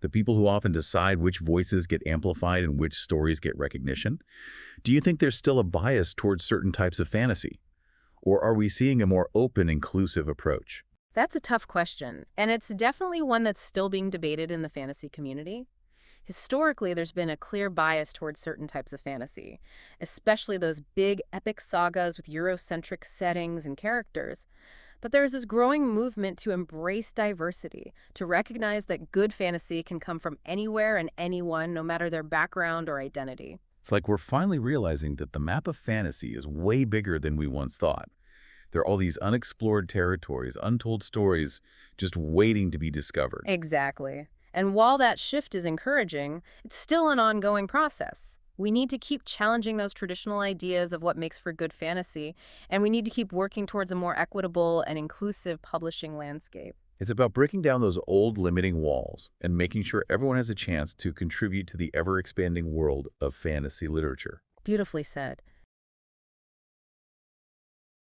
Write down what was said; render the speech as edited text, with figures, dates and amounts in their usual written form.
the people who often decide which voices get amplified and which stories get recognition. Do you think there's still a bias towards certain types of fantasy? Or are we seeing a more open, inclusive approach? That's a tough question, and it's definitely one that's still being debated in the fantasy community. Historically, there's been a clear bias towards certain types of fantasy, especially those big epic sagas with Eurocentric settings and characters. But there's this growing movement to embrace diversity, to recognize that good fantasy can come from anywhere and anyone, no matter their background or identity. It's like we're finally realizing that the map of fantasy is way bigger than we once thought. There are all these unexplored territories, untold stories, just waiting to be discovered. Exactly. And while that shift is encouraging, it's still an ongoing process. We need to keep challenging those traditional ideas of what makes for good fantasy, and we need to keep working towards a more equitable and inclusive publishing landscape. It's about breaking down those old limiting walls and making sure everyone has a chance to contribute to the ever-expanding world of fantasy literature. Beautifully said.